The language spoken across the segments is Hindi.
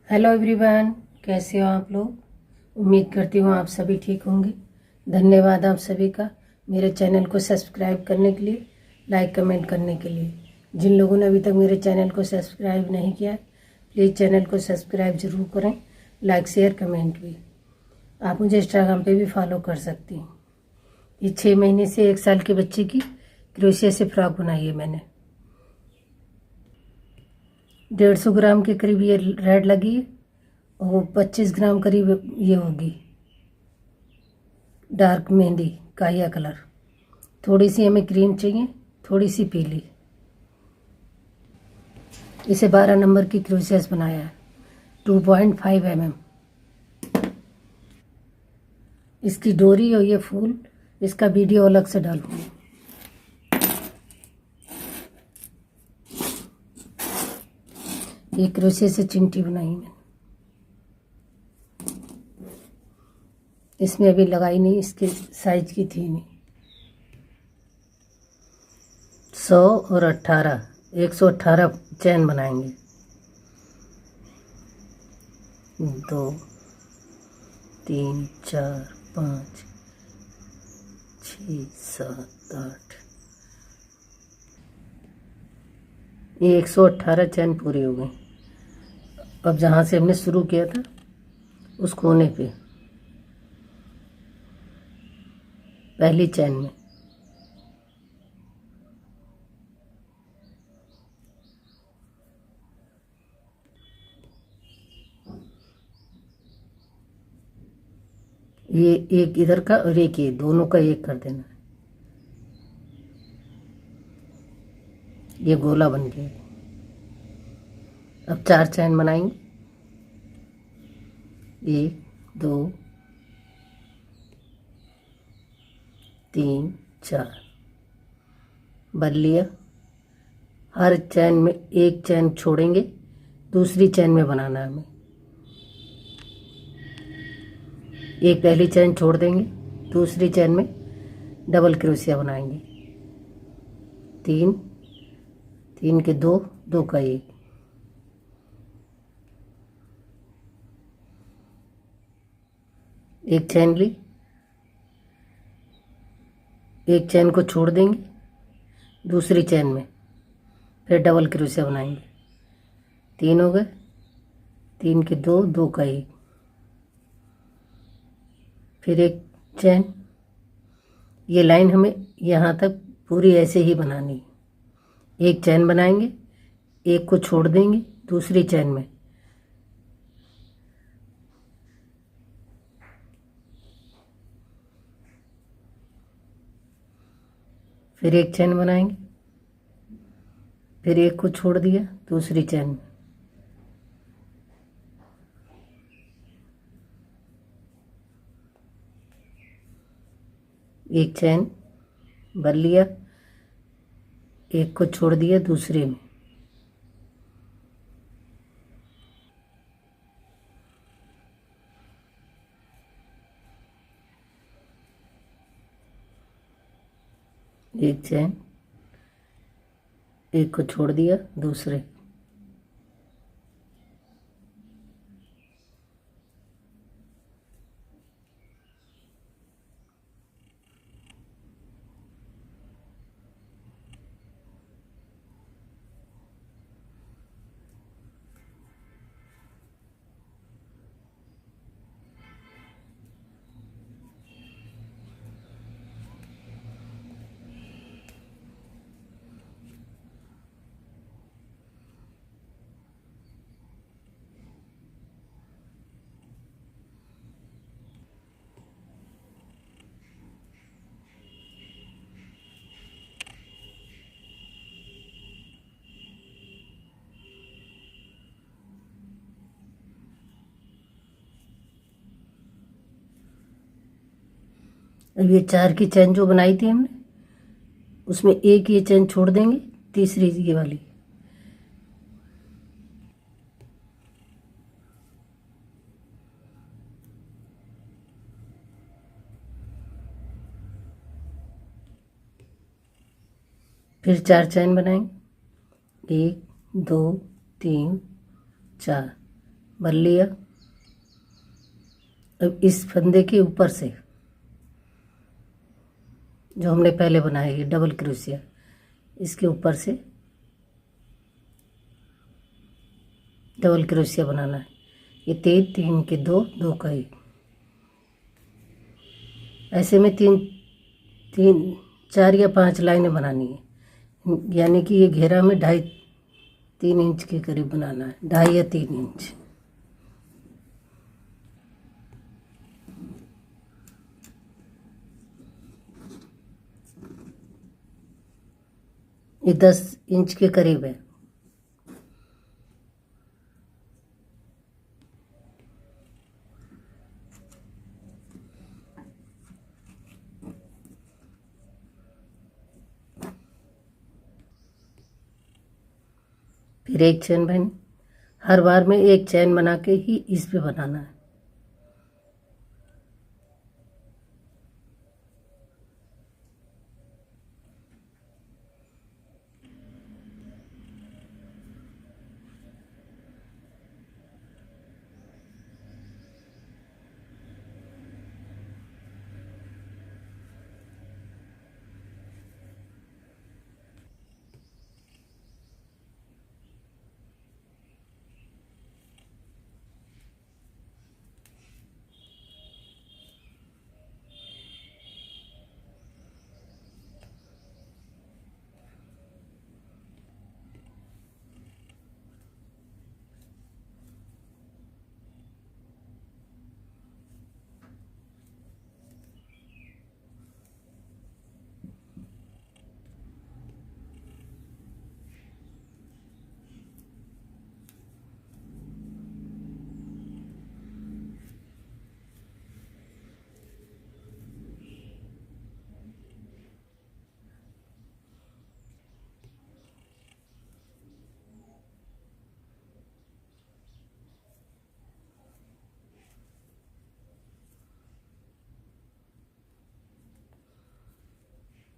हेलो एवरीवन, कैसे हो आप लोग। उम्मीद करती हूँ आप सभी ठीक होंगे। धन्यवाद आप सभी का मेरे चैनल को सब्सक्राइब करने के लिए, लाइक कमेंट करने के लिए। जिन लोगों ने अभी तक मेरे चैनल को सब्सक्राइब नहीं किया, प्लीज़ चैनल को सब्सक्राइब ज़रूर करें, लाइक शेयर कमेंट भी। आप मुझे इंस्टाग्राम पे भी फॉलो कर सकती हैं। ये 6 महीने से 1 साल के बच्चे की क्रोशिया से फ्रॉक बनाई है मैंने। 150 ग्राम के करीब ये रेड लगी है और 25 ग्राम करीब ये होगी डार्क मेहंदी काया कलर। थोड़ी सी हमें क्रीम चाहिए, थोड़ी सी पीली। इसे 12 नंबर की क्रोशियास बनाया है, 2.5 mm। इसकी डोरी और ये फूल, इसका वीडियो अलग से डालूंगी। ये क्रोशिया से चिमटी बनाई मैंने, इसमें अभी लगाई नहीं, इसके साइज की थी नहीं। 100 और 18, 118 चैन बनाएंगे। 2 3 4 5 6 7 8, ये 118 चैन पूरी हो गई। अब जहाँ से हमने शुरू किया था उस कोने पे पहली चैन में ये एक इधर का और एक ये, दोनों का एक कर देना। ये गोला बन गया। अब 4 चैन बनाएंगे, 1 2 3 4 बन लिया। हर चैन में एक चैन छोड़ेंगे, दूसरी चैन में बनाना है हमें। एक पहली चैन छोड़ देंगे, दूसरी चैन में डबल क्रोशिया बनाएंगे। 3 3 के 2, 2 का 1। एक चैन ली, एक चैन को छोड़ देंगे, दूसरी चैन में फिर डबल क्रोशिया बनाएंगे। 3 हो गए, 3 के 2, 2 का 1। फिर एक चैन। ये लाइन हमें यहाँ तक पूरी ऐसे ही बनानी है। एक चैन बनाएंगे, एक को छोड़ देंगे, दूसरी चैन में फिर एक चैन बनाएंगे, फिर एक को छोड़ दिया, दूसरी चैन में एक चैन भर लिया, एक को छोड़ दिया, दूसरे में एक चैन, एक को छोड़ दिया, दूसरे। अब ये 4 की चैन जो बनाई थी हमने, उसमें एक ये चैन छोड़ देंगे, तीसरी ये वाली। फिर 4 चैन बनाएंगे, 1 2 3 4। भर लिया। अब इस फंदे के ऊपर से जो हमने पहले बनाया है डबल क्रोशिया, इसके ऊपर से डबल क्रोशिया बनाना है। ये 3 के 2, 2 का 1, ऐसे में 4 या 5 लाइनें बनानी है। यानी कि ये घेरा में 2.5-3 इंच के करीब बनाना है, 2.5 या 3 इंच। ये 10 इंच के करीब है। फिर एक चैन बनी, हर बार में एक चैन बना के ही इस पे बनाना है।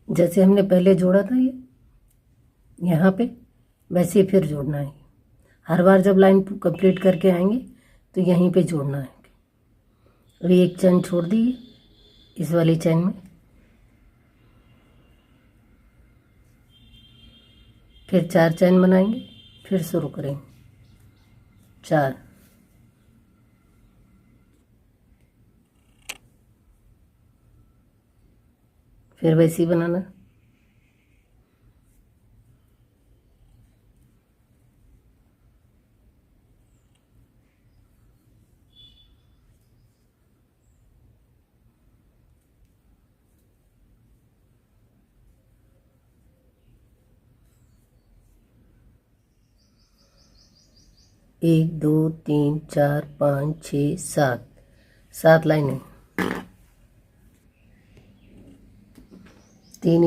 जैसे हमने पहले जोड़ा था ये यहाँ पे, वैसे ही फिर जोड़ना है। हर बार जब लाइन कंप्लीट करके आएंगे तो यहीं पे जोड़ना है। अभी एक चैन छोड़ दी इस वाली चैन में, फिर 4 चैन बनाएंगे, फिर शुरू करेंगे 4, फिर वैसे ही बनाना। एक, 2, 3, 4, 5, 6, 7 लाइनें, 3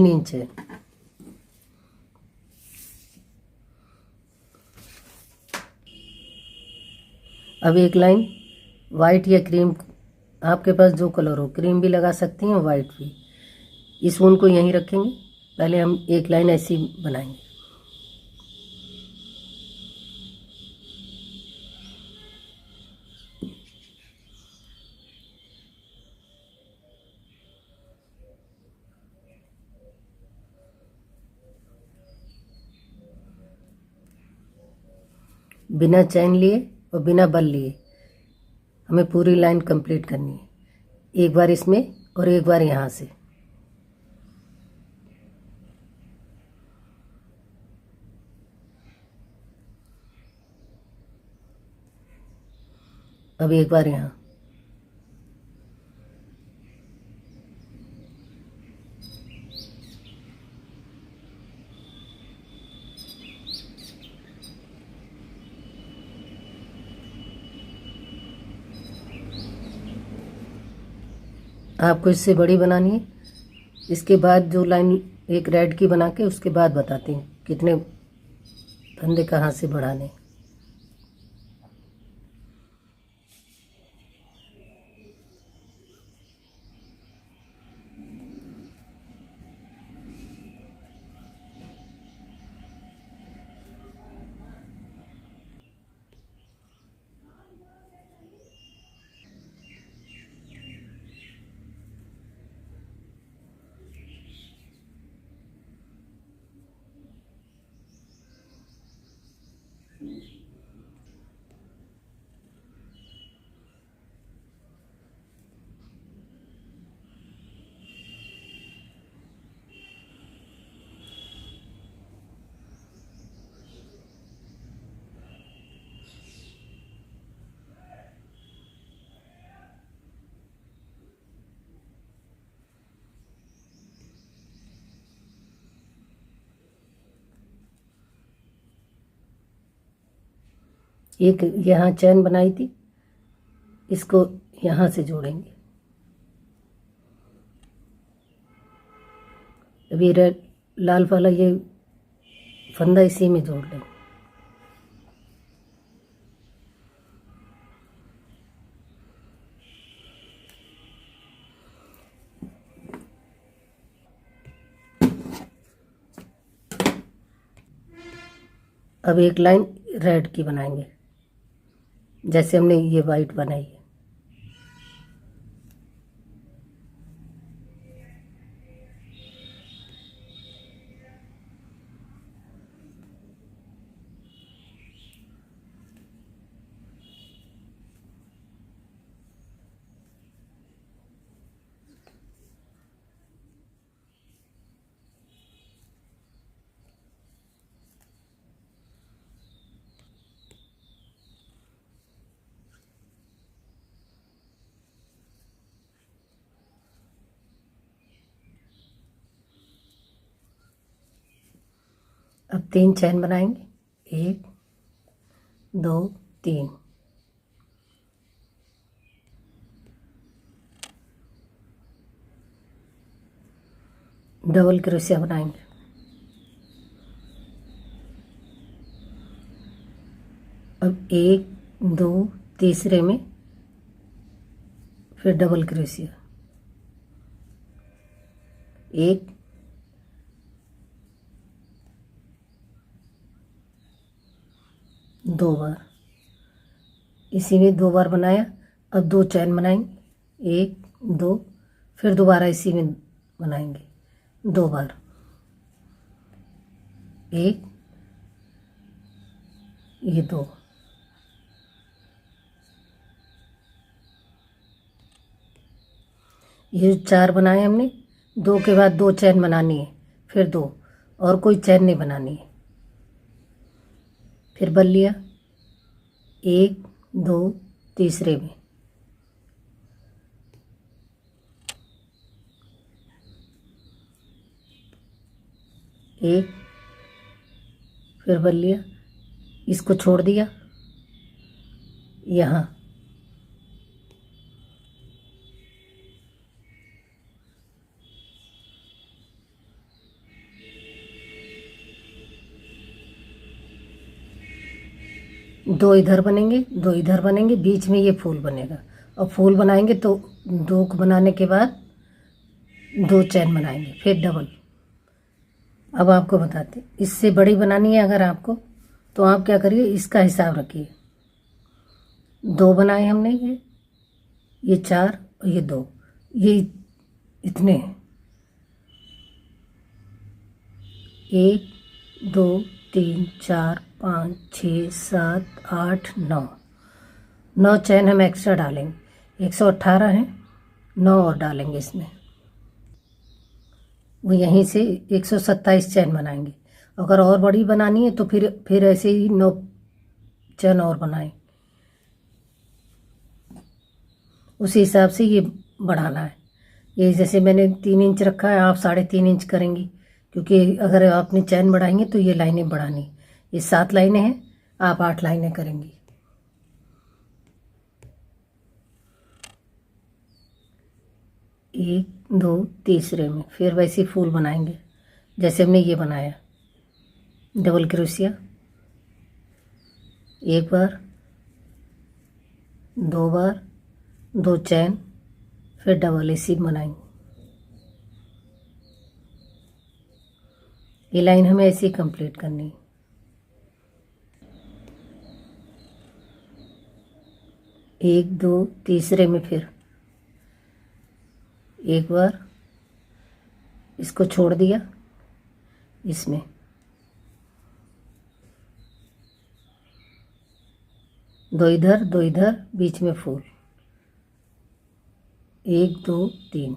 इंच है। अब एक लाइन वाइट या क्रीम, आपके पास जो कलर हो, क्रीम भी लगा सकती हैं, वाइट भी। इस ऊन को यहीं रखेंगे। पहले हम एक लाइन ऐसी बनाएंगे। बिना चैन लिए और बिना बल लिए हमें पूरी लाइन कंप्लीट करनी है। एक बार इसमें और एक बार यहाँ से। अब एक बार यहाँ। आपको इससे बड़ी बनानी है। इसके बाद जो लाइन एक रेड की बना के उसके बाद बताती हूँ कितने फंदे कहाँ से बढ़ाने। एक यहाँ चैन बनाई थी, इसको यहाँ से जोड़ेंगे। अभी रेड लाल वाला ये फंदा इसी में जोड़ लेंगे। अब एक लाइन रेड की बनाएंगे, जैसे हमने ये वाइट बनाई है। अब 3 चैन बनाएंगे, 1 2 3। डबल क्रोशिया बनाएंगे। अब 1 2 तीसरे में फिर डबल क्रोशिया, 1 2 बार, इसी में 2 बार बनाया। अब 2 चैन बनाएंगे, 1 2, फिर दोबारा इसी में बनाएंगे 2 बार, 1 ये 2, ये 4 बनाए हमने। 2 के बाद 2 चैन बनानी है, फिर 2 और कोई चैन नहीं बनानी है। फिर बल लिया, 1 2 तीसरे में, 1 फिर बल लिया, इसको छोड़ दिया यहाँ, दो इधर बनेंगे, 2 इधर बनेंगे, बीच में ये फूल बनेगा। और फूल बनाएंगे तो 2 को बनाने के बाद 2 चैन बनाएंगे, फिर डबल। अब आपको बताते, इससे बड़ी बनानी है अगर आपको, तो आप क्या करिए, इसका हिसाब रखिए। 2 बनाए हमने, ये 4 और ये 2, ये इतने हैं। 1 2 3 4 5 6 7 8 9 चैन हम एक्स्ट्रा डालेंगे। 118 हैं, 9 और डालेंगे इसमें, वो यहीं से 127 चैन बनाएंगे। अगर और बड़ी बनानी है तो फिर ऐसे ही 9 चैन और बनाएं, उसी हिसाब से ये बढ़ाना है। ये जैसे मैंने 3 इंच रखा है, आप 3.5 इंच करेंगी, क्योंकि अगर आपने चैन बढ़ाएंगे तो ये लाइनें बढ़ानी। ये 7 लाइनें हैं, आप 8 लाइनें करेंगी। एक 2 तीसरे में फिर वैसे फूल बनाएंगे जैसे हमने ये बनाया। डबल क्रोशिया, 1 बार, 2 बार, 2 चैन, फिर डबल इसी बनाएंगे। ये लाइन हमें ऐसे ही कंप्लीट करनी है। एक 2 तीसरे में फिर 1 बार, इसको छोड़ दिया, इसमें दो इधर, बीच में फूल, 1 2 3।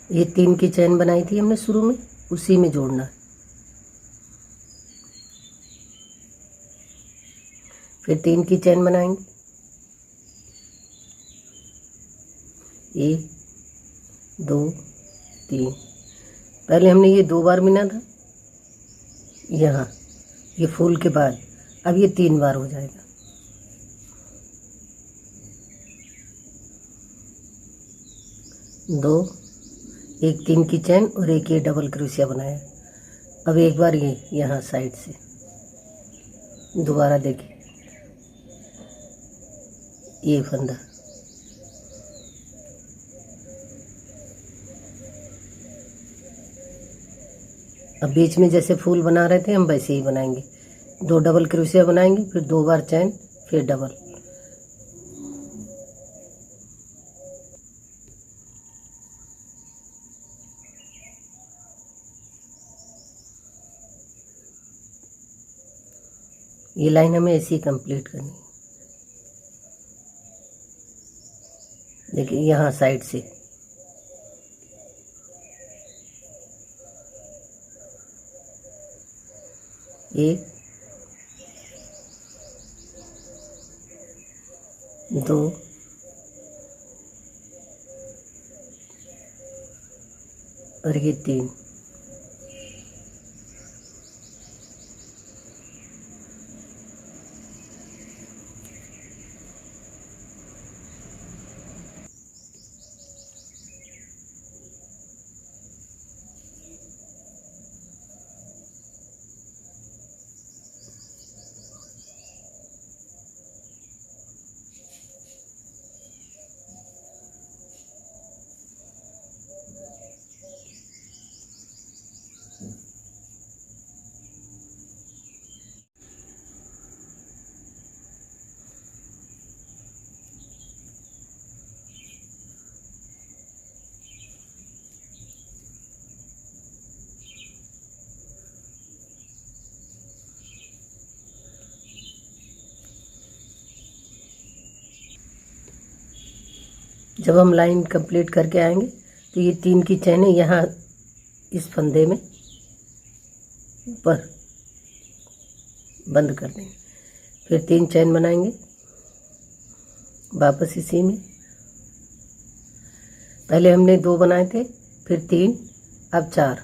ये 3 की चैन बनाई थी हमने शुरू में, उसी में जोड़ना है। फिर 3 की चैन बनाएंगे, 1 2 3। पहले हमने ये 2 बार बिना था यहाँ, ये फूल के बाद, अब ये 3 बार हो जाएगा। दो, एक 3 की चैन और एक ये डबल क्रोशिया बनाया। अब एक बार ये यहाँ साइड से दोबारा देखिए, ये फंदा, अब बीच में जैसे फूल बना रहे थे हम वैसे ही बनाएंगे। 2 डबल क्रोशिया बनाएंगे, फिर 2 बार चैन, फिर डबल। ये लाइन हमें ऐसे ही कंप्लीट करनी है। देखिए यहाँ साइड से एक, 2 और ये 3। जब हम लाइन कंप्लीट करके आएंगे तो ये 3 की चैनें यहाँ इस फंदे में ऊपर बंद कर देंगे। फिर 3 चैन बनाएंगे वापस इसी में। पहले हमने 2 बनाए थे, फिर 3, अब 4।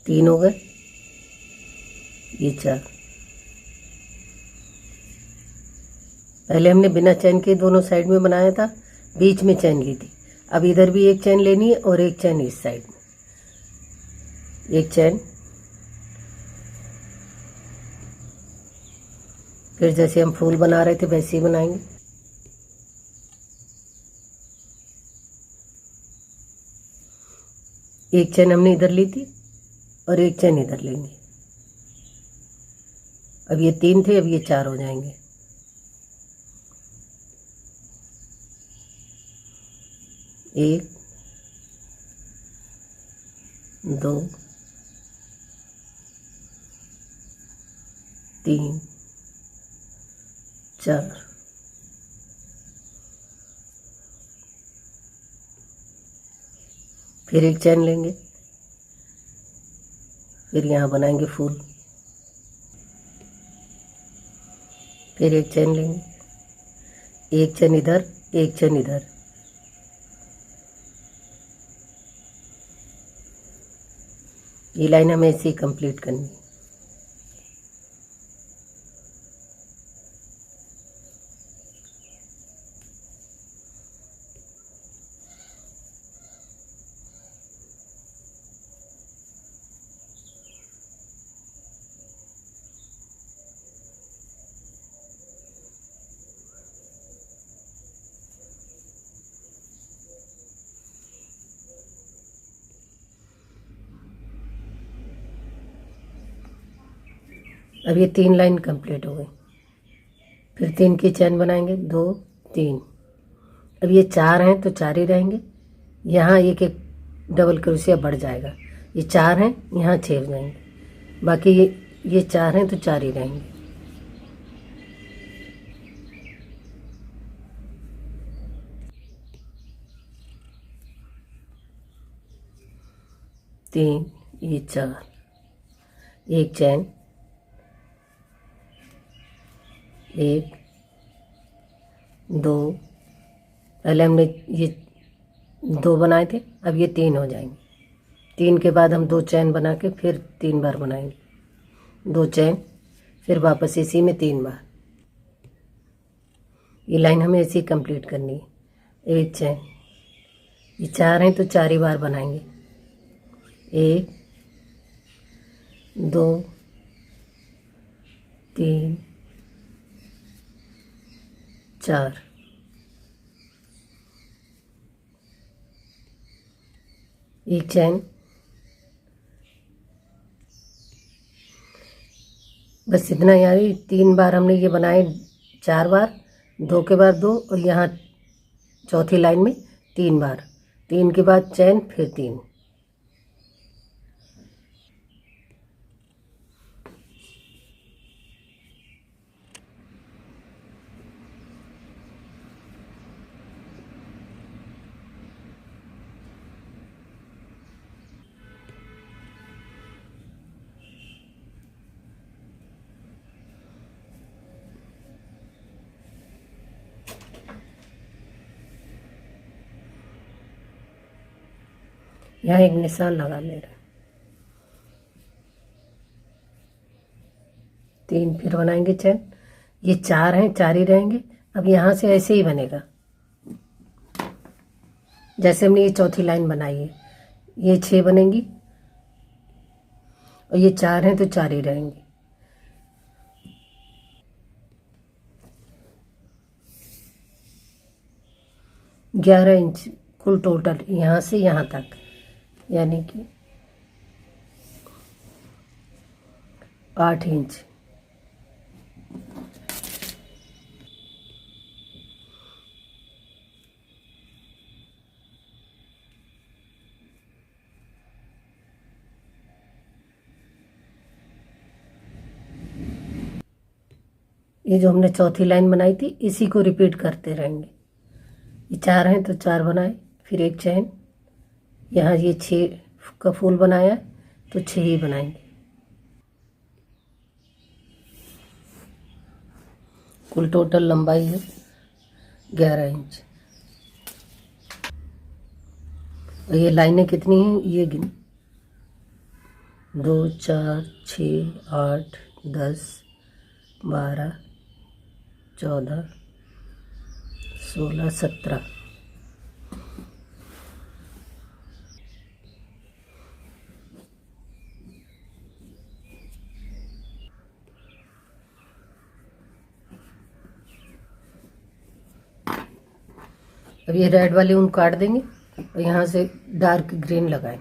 तीन हो गए, ये 4। पहले हमने बिना चैन के दोनों साइड में बनाया था, बीच में चैन ली थी। अब इधर भी एक चैन लेनी है और एक चैन इस साइड में, एक चैन। फिर जैसे हम फूल बना रहे थे वैसे ही बनाएंगे। एक चैन हमने इधर ली थी और एक चैन इधर लेंगे। अब ये 3 थे, अब ये 4 हो जाएंगे। एक, 2, 3, 4। फिर एक चैन लेंगे, फिर यहाँ बनाएंगे फूल। फिर एक चैन लेंगे, एक चैन इधर, एक चैन इधर। ये लाइन हमें ऐसे ही कंप्लीट करनी है। अब ये 3 लाइन कंप्लीट हो गई। फिर 3 की चैन बनाएंगे, 2 3। अब ये 4 हैं तो 4 ही रहेंगे। यहाँ एक एक डबल क्रोशिया बढ़ जाएगा। ये 4 हैं, यहाँ 6 हो जाएंगे। बाकी ये 4 हैं तो 4 ही रहेंगे। तीन, ये 4, एक चैन, 1 2, पहले हमने ये 2 बनाए थे, अब ये 3 हो जाएंगे। 3 के बाद हम 2 चैन बना के फिर 3 बार बनाएंगे, 2 चैन, फिर वापस इसी में 3 बार। ये लाइन हमें ऐसे ही कंप्लीट करनी है। एक चैन, ये 4 हैं तो 4 ही बार बनाएंगे, 1 2 3 4। एक चैन, बस इतना यानी 3 बार हमने ये बनाए, 4 बार, 2 के बाद 2, और यहाँ चौथी लाइन में 3 बार, 3 के बाद चैन, फिर 3। यहाँ एक निशान लगा ले रहे, 3 फिर बनाएंगे चैन। ये 4 हैं, 4 ही रहेंगे। अब यहाँ से ऐसे ही बनेगा जैसे हमने ये चौथी लाइन बनाई है। ये 6 बनेंगी और ये 4 हैं तो 4 ही रहेंगे। ग्यारह इंच कुल टोटल, यहाँ से यहाँ तक, यानी कि 8 इंच। ये जो हमने चौथी लाइन बनाई थी इसी को रिपीट करते रहेंगे। ये 4 हैं तो 4 बनाए, फिर एक चैन, यहाँ ये 6 का फूल बनाया तो 6 ही बनाएंगे। कुल टोटल लंबाई है 11 इंच। और ये लाइनें कितनी हैं ये गिन, 2 4 6 8 10 12 14 16 17। अब ये रेड वाली ऊन काट देंगे और यहाँ से डार्क ग्रीन लगाएं।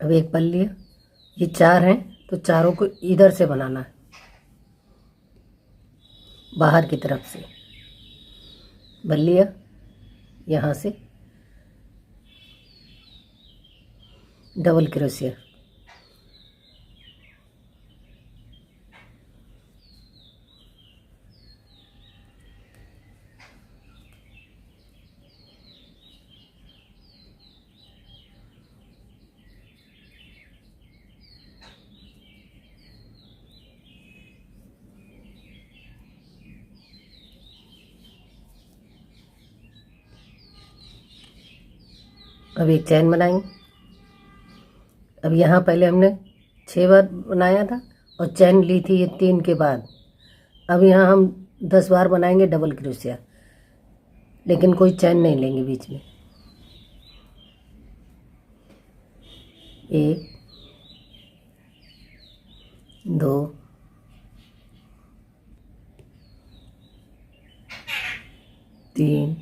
अब एक पल्ली है, ये 4 हैं तो चारों को इधर से बनाना है, बाहर की तरफ से बल्लिया, यहाँ से डबल क्रोशिया। अब एक चैन बनाएंगे। अब यहाँ पहले हमने 6 बार बनाया था और चैन ली थी ये 3 के बाद। अब यहाँ हम 10 बार बनाएंगे डबल क्रोशिया, लेकिन कोई चैन नहीं लेंगे बीच में। 1 2 3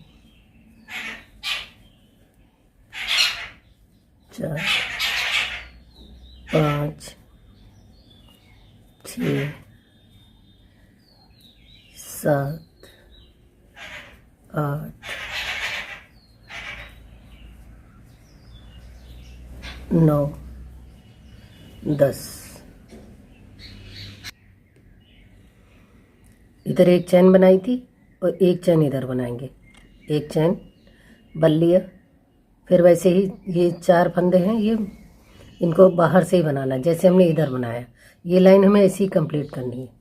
4 5 6 7 8 9 10। इधर एक चैन बनाई थी और एक चैन इधर बनाएंगे। एक चैन बन लिया। फिर वैसे ही ये 4 फंदे हैं, ये इनको बाहर से ही बनाना है जैसे हमने इधर बनाया। ये लाइन हमें ऐसे ही कंप्लीट करनी है।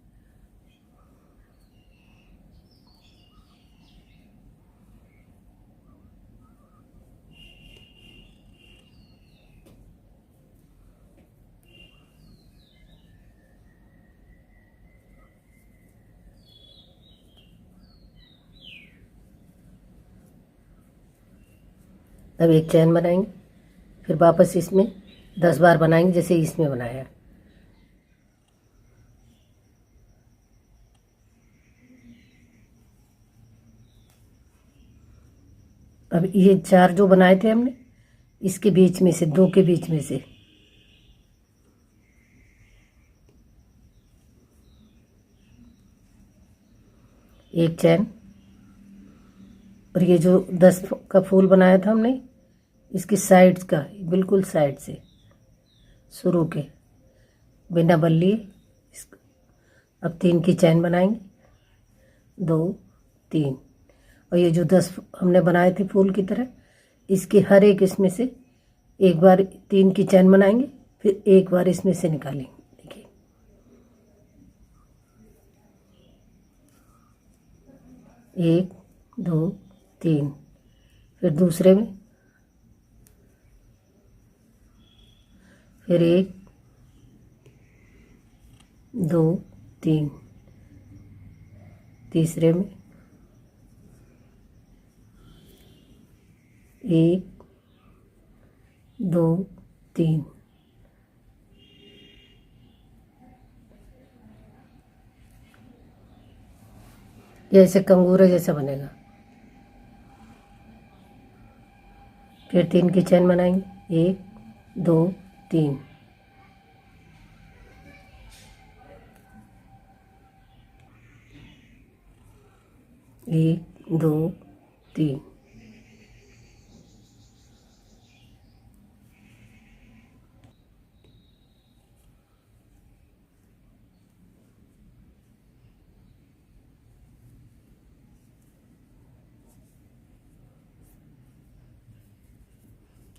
अब एक चैन बनाएंगे, फिर वापस इसमें 10 बार बनाएंगे जैसे इसमें बनाया। अब ये 4 जो बनाए थे हमने, इसके बीच में से 2 के बीच में से एक चैन, और ये जो 10 का फूल बनाया था हमने, इसकी साइड्स का बिल्कुल साइड से शुरू के बिना बल लिए अब 3 की चैन बनाएंगे। 2 3। और ये जो 10 हमने बनाए थे फूल की तरह, इसके हर एक इसमें से एक बार 3 की चैन बनाएंगे, फिर एक बार इसमें से निकालेंगे। देखिए 1 2 3। फिर दूसरे में फिर 1 2 3। तीसरे में 1 2 3। ये ऐसे कंगूरे जैसा बनेगा। फिर 3 की चैन बनाएंगे। 1 2 3। 1 2 3।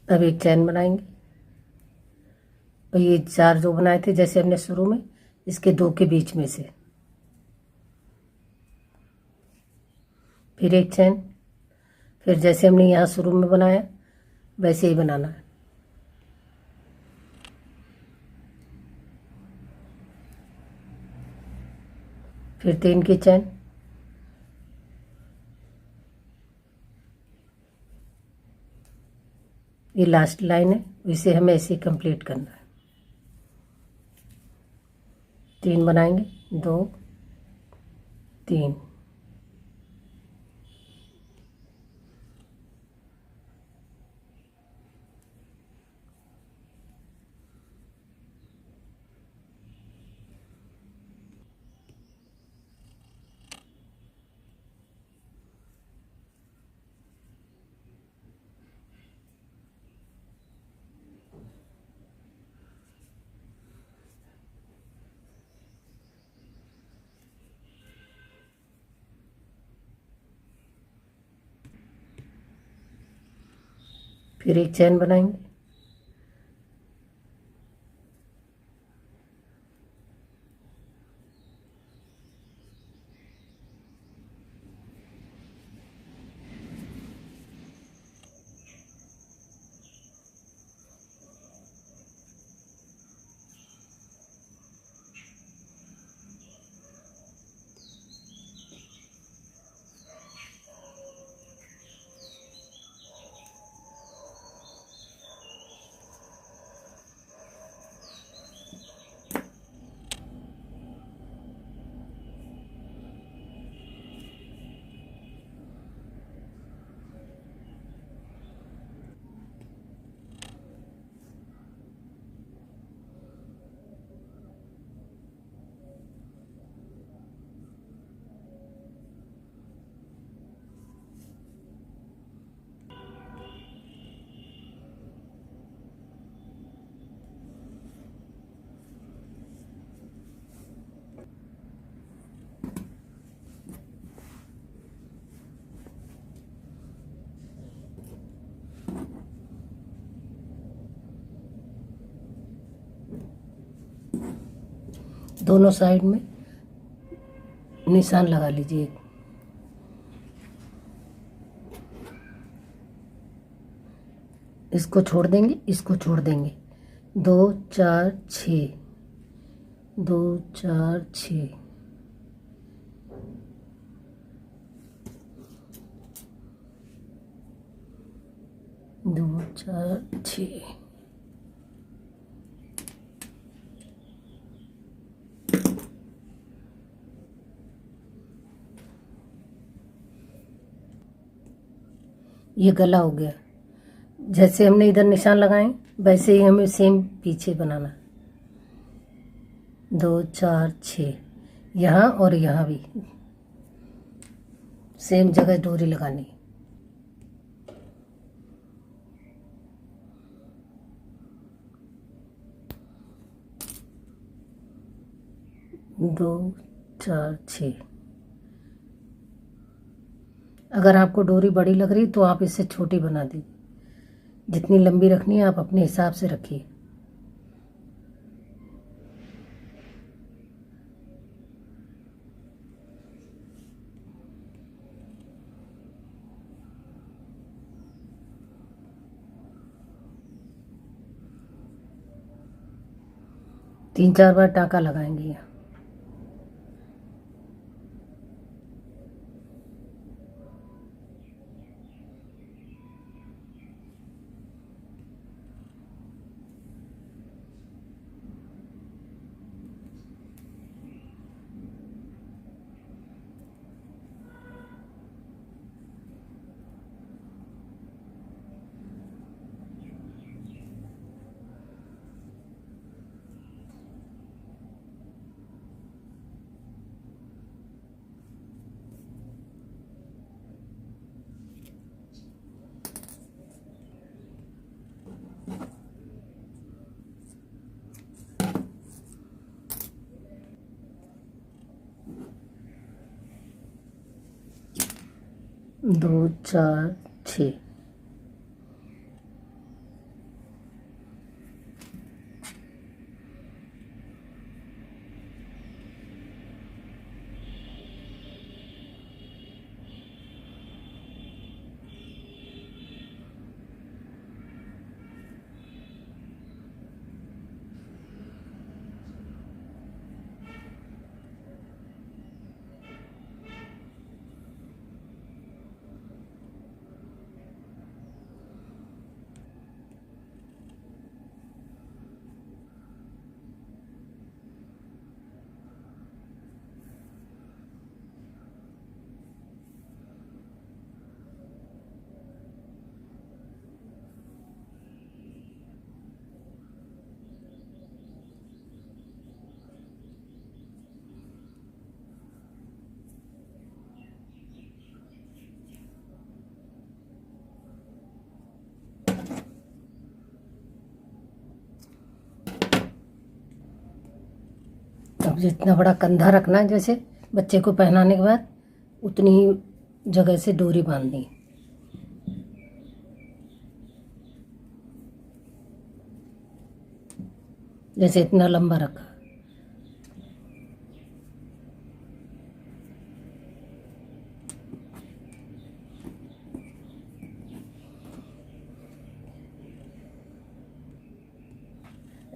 अब एक चैन बनाएंगे और ये 4 जो बनाए थे जैसे हमने शुरू में, इसके 2 के बीच में से फिर एक चैन, फिर जैसे हमने यहाँ शुरू में बनाया वैसे ही बनाना है। फिर 3 की चैन, ये लास्ट लाइन है, इसे हमें ऐसे ही कंप्लीट करना है। 3 बनाएंगे। 2 3। फिर एक चैन बनाएंगे। दोनों साइड में निशान लगा लीजिए। इसको छोड़ देंगे, इसको छोड़ देंगे। 2 4 6, 2 4 6, 2 4 6। ये गला हो गया। जैसे हमने इधर निशान लगाए वैसे ही हमें सेम पीछे बनाना। 2 4 6, यहाँ और यहाँ भी सेम जगह डोरी लगानी। दो 4 6। अगर आपको डोरी बड़ी लग रही तो आप इसे छोटी बना दीजिए। जितनी लंबी रखनी है आप अपने हिसाब से रखिए। तीन चार बार टाँका लगाएंगे यहाँ। दो 4 6। अब जितना बड़ा कंधा रखना है, जैसे बच्चे को पहनाने के बाद उतनी ही जगह से डोरी बांधनी है। जैसे इतना लंबा रखा।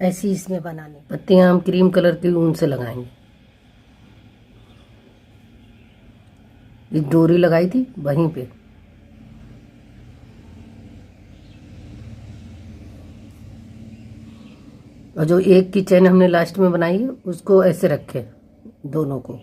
ऐसी इसमें बनानी। पत्तियां हम क्रीम कलर की ऊन से लगाएंगे। ये डोरी लगाई थी वहीं पे। और जो एक की चैन हमने लास्ट में बनाई है उसको ऐसे रखे दोनों को।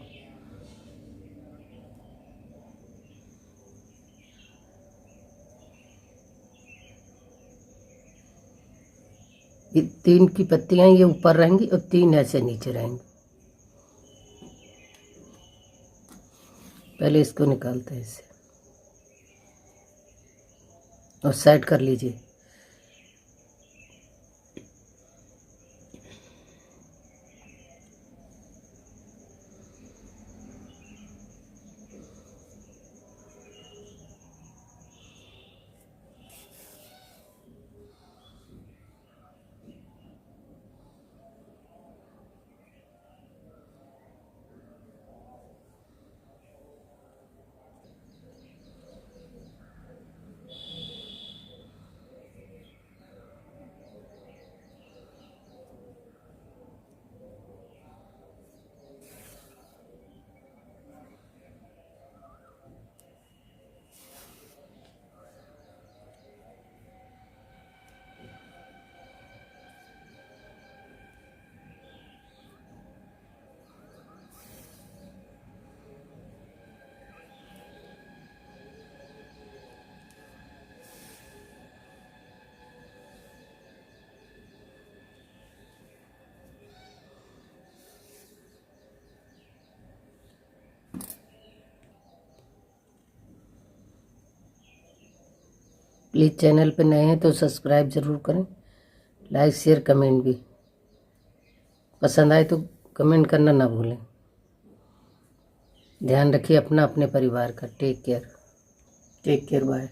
ये 3 की पत्तियां ये ऊपर रहेंगी और 3 ऐसे नीचे रहेंगी। पहले इसको निकालते हैं इसे और सेट कर लीजिए। प्लीज़ चैनल पे नए हैं तो सब्सक्राइब ज़रूर करें, लाइक शेयर कमेंट भी। पसंद आए तो कमेंट करना ना भूलें। ध्यान रखिए अपना, अपने परिवार का। Take care bye.